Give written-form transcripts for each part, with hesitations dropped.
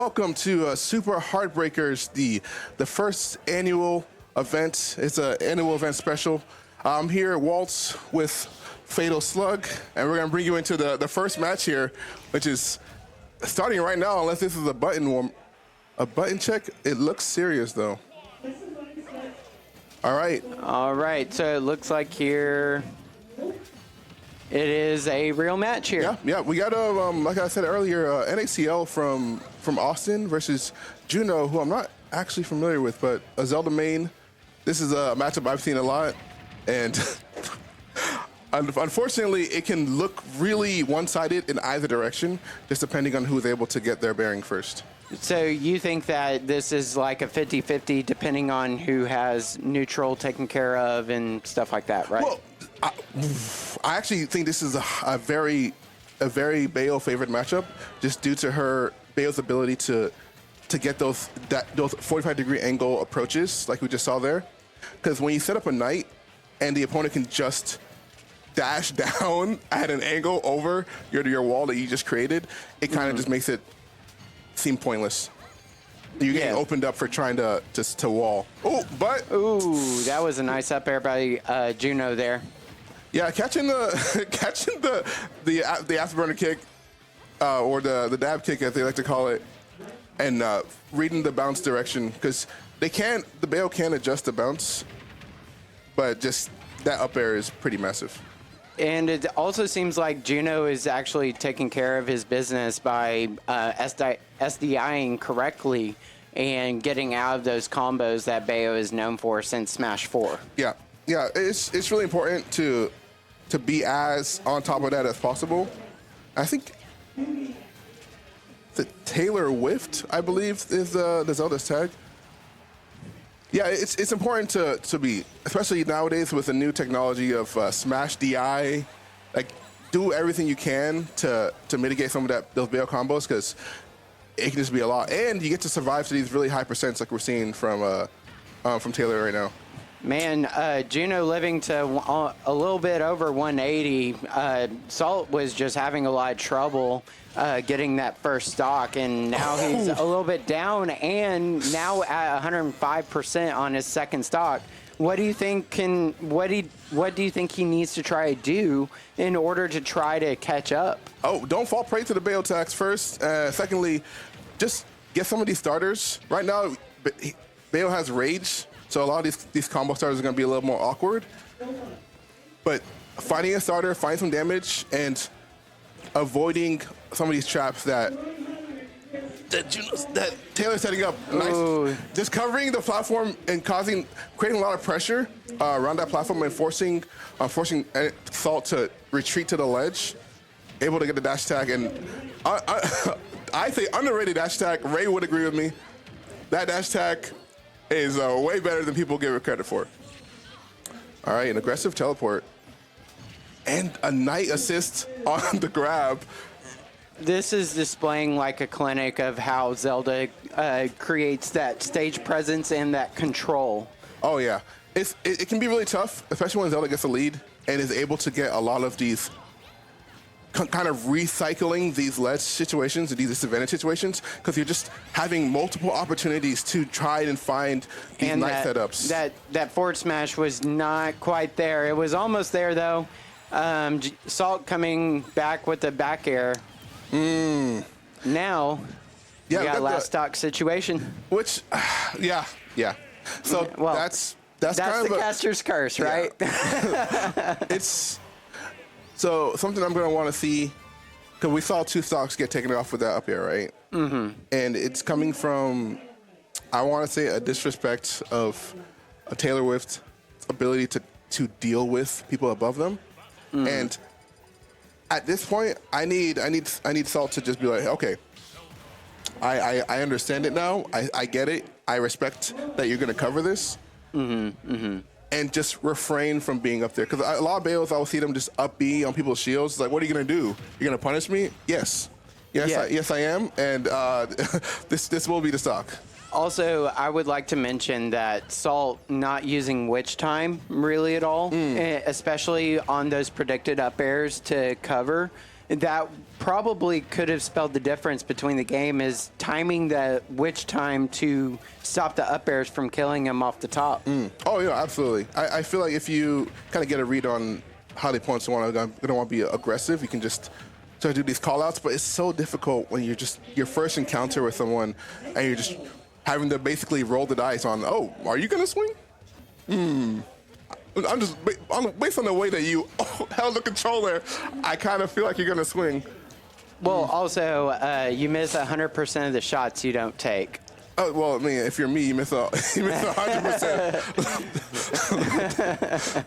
Welcome to Super Heartbreakers, the first annual event. It's an annual event special. I'm here at Waltz with Fatal Slug, and we're gonna bring you into the first match here, which is starting right now. Unless this is a button check. It looks serious though. All right. So it looks like here it is a real match here. Yeah. We got like I said earlier, NaCl from Austin versus Juno, who I'm not actually familiar with, but a Zelda main. This is a matchup I've seen a lot, and unfortunately, it can look really one-sided in either direction, just depending on who's able to get their bearing first. So you think that this is like a 50-50 depending on who has neutral taken care of and stuff like that, right? Well, I actually think this is a very Bayo favorite matchup, just due to Bayo's ability to get those 45-degree angle approaches like we just saw there. Because when you set up a knight and the opponent can just dash down at an angle over your wall that you just created, it kind of just makes it seem pointless. You're getting opened up for trying to wall. Ooh, that was a nice up air by Juno there. Yeah, catching the afterburner kick, or the dab kick as they like to call it, and reading the bounce direction, because the Bayo can adjust the bounce, but just that up air is pretty massive. And it also seems like Juno is actually taking care of his business by SDIing correctly and getting out of those combos that Bayo is known for since Smash 4. Yeah, it's really important to be as on top of that as possible. I think the Taylor Whiffed, I believe, is the Zelda's tag. Yeah, it's important to be, especially nowadays with the new technology of Smash DI, like do everything you can to mitigate some of those Bayo combos, because it can just be a lot, and you get to survive to these really high percents like we're seeing from Taylor right now. Man, Juno living to a little bit over 180. Salt was just having a lot of trouble getting that first stock, and now he's a little bit down, and now at 105% on his second stock. What do you think what do you think he needs to try to do in order to try to catch up? Oh, don't fall prey to the Bayo attacks first. Secondly, just get some of these starters. Right now, Bayo has Rage, so a lot of these combo starters are going to be a little more awkward. But finding a starter, find some damage, and avoiding some of these traps that Taylor's setting up. Nice. Just covering the platform and creating a lot of pressure around that platform and forcing Salt to retreat to the ledge, able to get the dash tag. And I say underrated dash tag. Ray would agree with me. That dash tag is way better than people give it credit for. All right, an aggressive teleport and a knight assist on the grab. This is displaying like a clinic of how Zelda creates that stage presence and that control. Oh yeah, it can be really tough, especially when Zelda gets a lead and is able to get a lot of these kind of recycling these ledge situations, these disadvantage situations, because you're just having multiple opportunities to try and find these nice setups. That forward smash was not quite there. It was almost there though. Salt coming back with the back air. Now, we got last stock situation. Which, yeah. So well, that's kind of the caster's curse, right? It's so something I'm going to want to see, because we saw two stocks get taken off with that up here, right? Mm-hmm. And it's coming from, I want to say, a disrespect of a Taylor Whiffed's ability to deal with people above them. Mm-hmm. And at this point, I need Salt to just be like, okay, I understand it now. I get it. I respect that you're going to cover this. Mm-hmm, mm-hmm. And just refrain from being up there. Because a lot of Bayos, I will see them just up B on people's shields. It's like, what are you going to do? You're going to punish me? Yes. Yes, I am. And this will be the stock. Also, I would like to mention that Salt not using Witch Time really at all, especially on those predicted up airs to cover. that probably could have spelled the difference between the game is timing which time to stop the up airs from killing him off the top. Oh, yeah, absolutely. I feel like if you kind of get a read on how the opponents going to want to be aggressive, you can just start to do these call-outs, but it's so difficult when you're just your first encounter with someone and you're just having to basically roll the dice on, oh, are you going to swing? I'm just, based on the way that you held the controller, I kind of feel like you're going to swing. Well, also, you miss 100% of the shots you don't take. Oh, well, I mean, if you're me, you miss 100%.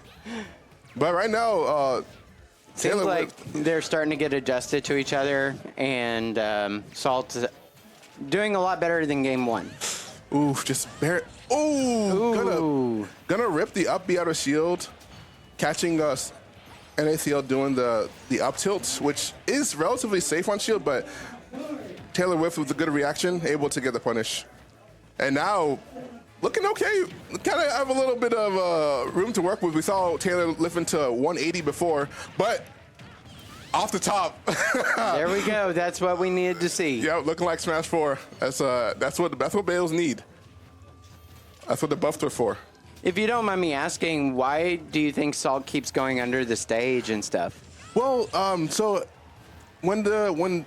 But right now, seems Taylor like they're starting to get adjusted to each other, and Salt's doing a lot better than game one. Ooh, just bare. Ooh, gonna rip the up B out of shield, catching us. NaCl doing the up tilts, which is relatively safe on shield, but Taylor Whiffed with a good reaction, able to get the punish. And now, looking okay, kind of have a little bit of room to work with. We saw Taylor lift into 180 before, but off the top. There we go. That's what we needed to see. Yeah, looking like Smash 4. That's what Bales need. That's what the buffs are for. If you don't mind me asking, why do you think Salt keeps going under the stage and stuff? Well, so when Zelda's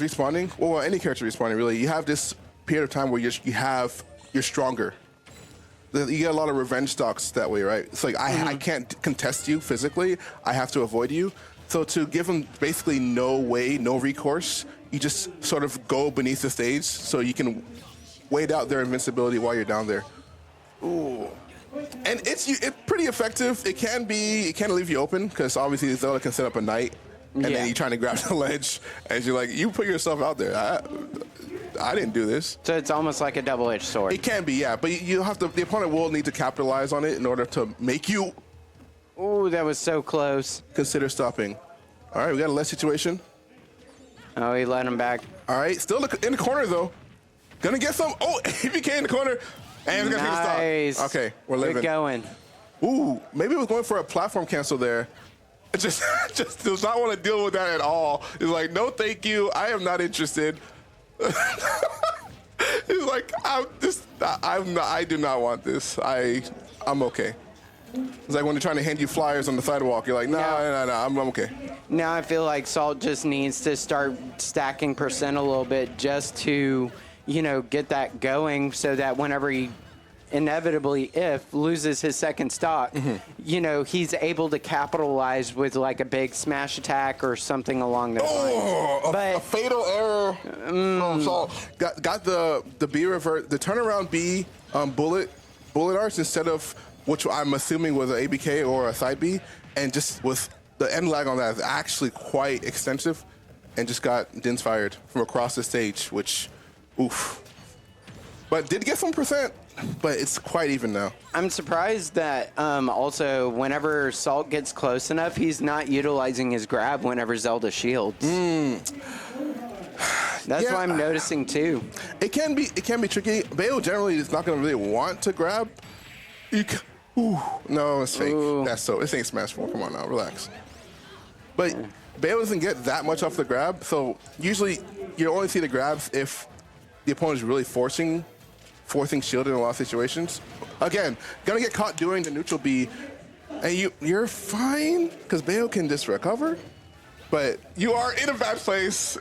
respawning, well, any character respawning really, you have this period of time where you're stronger. You get a lot of revenge stocks that way, right? It's like I can't contest you physically. I have to avoid you. So to give them basically no recourse, you just sort of go beneath the stage so you can wait out their invincibility while you're down there. Ooh. And it's pretty effective. It can leave you open because obviously Zelda can set up a knight, and then you're trying to grab the ledge, and you're like, you put yourself out there. I didn't do this. So it's almost like a double-edged sword. It can be, yeah, but you have to. The opponent will need to capitalize on it in order to make you. Ooh, that was so close. Consider stopping. All right, we got a ledge situation. Oh, he let him back. All right, still in the corner though. Gonna get some. Oh, ABK in the corner. And it's gonna take a stop. Okay, we're living. Good going. Ooh, maybe it was going for a platform cancel there. It just does not want to deal with that at all. It's like, no, thank you. I am not interested. He's like, I do not want this. I'm okay. It's like when they're trying to hand you flyers on the sidewalk. You're like, no, I'm okay. Now I feel like Salt just needs to start stacking percent a little bit just to, get that going so that whenever he inevitably, loses his second stock, he's able to capitalize with like a big smash attack or something along those lines. But a fatal error. So got the B revert, the turnaround B bullet arts instead of which I'm assuming was an ABK or a side B, and just with the end lag on that is actually quite extensive, and just got Dins fired from across the stage, which, oof. But did get some percent, but it's quite even now. I'm surprised that also whenever Salt gets close enough, he's not utilizing his grab whenever Zelda shields. That's what I'm noticing too. It can be tricky. Bayo generally is not going to really want to grab. No, it's fake. This ain't Smash 4. Come on now, relax. But Bayo doesn't get that much off the grab, so usually you only see the grabs if the opponent is really forcing shield in a lot of situations. Again, gonna get caught doing the neutral B, and you're fine because Bayo can just recover, but you are in a bad place.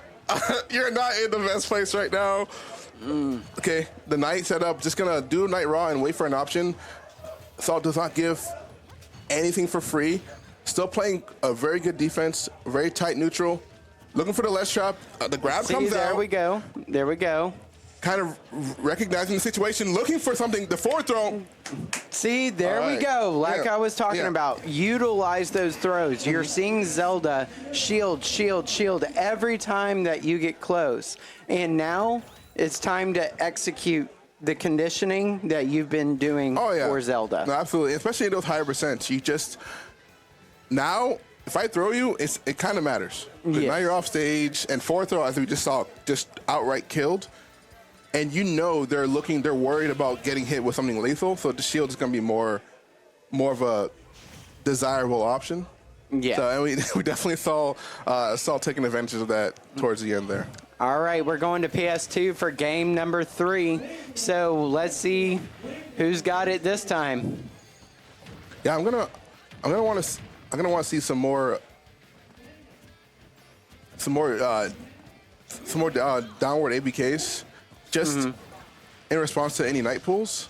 You're not in the best place right now. Okay, the Knight setup, just gonna do Knight Raw and wait for an option. Salt does not give anything for free. Still playing a very good defense, very tight neutral. Looking for the ledge trap. The grab comes out. There we go. Kind of recognizing the situation, looking for something. The forward throw. See, there we go. Like I was talking about, utilize those throws. You're seeing Zelda shield every time that you get close. And now it's time to execute the conditioning that you've been doing for Zelda. No, absolutely, especially in those higher percents. You just, now, if I throw you, it kind of matters. Now you're off stage, and forward throw, as we just saw, just outright killed. And they're worried about getting hit with something lethal, so the shield is going to be more of a desirable option. Yeah. So and we definitely saw taking advantage of that towards the end there. All right, we're going to PS2 for game number 3. So let's see who's got it this time. Yeah, I'm gonna want to see some more downward ABKs, just in response to any night pools.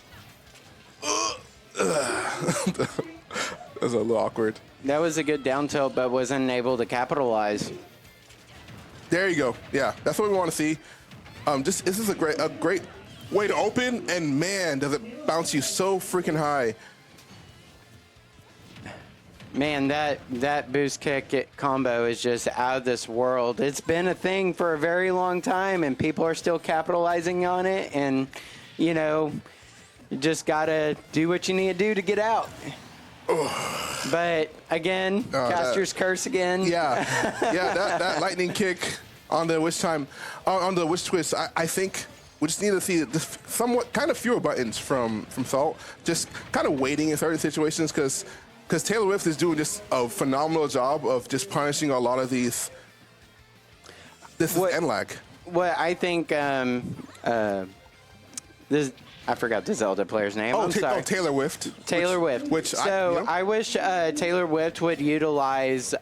That was a little awkward. That was a good down tilt, but wasn't able to capitalize. There you go. Yeah, that's what we want to see. This is a great way to open, and man, does it bounce you so freaking high. Man, that boost kick combo is just out of this world. It's been a thing for a very long time, and people are still capitalizing on it. And, you know, you just got to do what you need to do to get out. But, again, Caster's curse again. Yeah, that lightning kick on the witch time, on the witch twist, I think we just need to see this somewhat kind of fewer buttons from Salt. Just kind of waiting in certain situations because Taylor Whiffed is doing just a phenomenal job of just punishing a lot of these. This is end lag. What I think, this, I forgot the Zelda player's name. I'm sorry. Taylor Whiffed. Taylor Whiffed. I wish Taylor Whiffed would utilize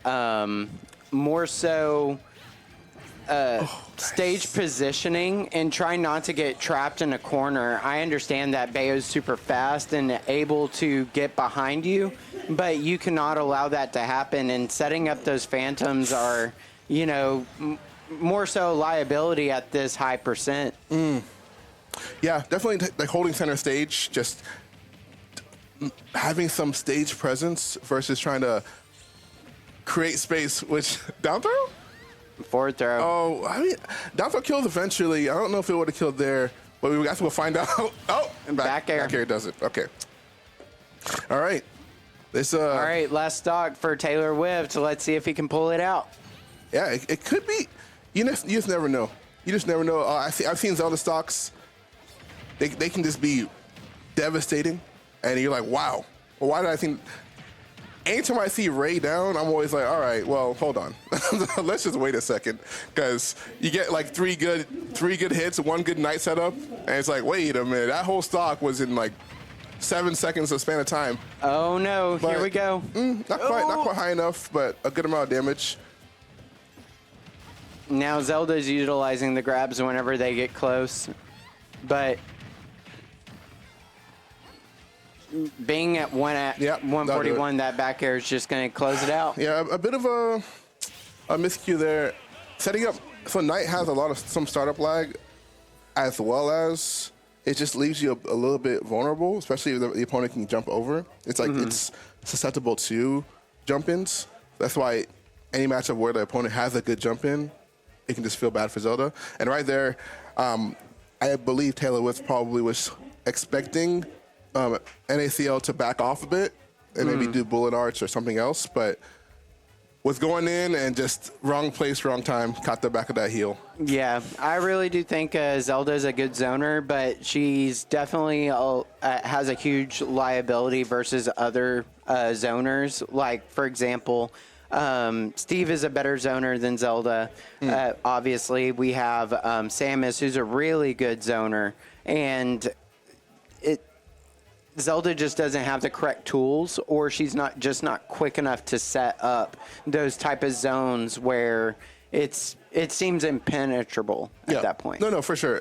more so stage positioning and try not to get trapped in a corner. I understand that Bayo's super fast and able to get behind you, but you cannot allow that to happen. And setting up those phantoms are, you know, more so liability at this high percent. Yeah, definitely like holding center stage, just having some stage presence versus trying to create space, which down throw? Forward throw. Oh, I mean, down throw kills eventually. I don't know if it would have killed there, but we got to go find out. Oh, and back air. Back air does it. Okay. All right. All right, last stock for Taylor Whiffed. Let's see if he can pull it out. Yeah, it could be. You just never know. You just never know. I've seen Zelda stocks. They can just be devastating, and you're like, wow. Well, why did I think? Anytime I see Ray down, I'm always like, all right, well, hold on. Let's just wait a second, because you get like three good hits, one good night setup, and it's like, wait a minute, that whole stock was in like 7 seconds of span of time. Oh no! But, here we go. Not quite high enough, but a good amount of damage. Now Zelda's utilizing the grabs whenever they get close, but being at 141, that back air is just going to close it out. Yeah, a bit of a miscue there. Setting up, so Knight has some startup lag, as well as it just leaves you a little bit vulnerable, especially if the opponent can jump over. It's like it's susceptible to jump-ins. That's why any matchup where the opponent has a good jump-in, it can just feel bad for Zelda. And right there, I believe Taylor Whiffed probably was expecting NaCl to back off a bit and maybe do bullet arch or something else, but was going in and just wrong place, wrong time, caught the back of that heel. Yeah, I really do think Zelda's a good zoner, but she's definitely has a huge liability versus other zoners. Like, for example, Steve is a better zoner than Zelda. Obviously, we have Samus, who's a really good zoner, and Zelda just doesn't have the correct tools, or she's not quick enough to set up those type of zones where it seems impenetrable at that point. No, for sure.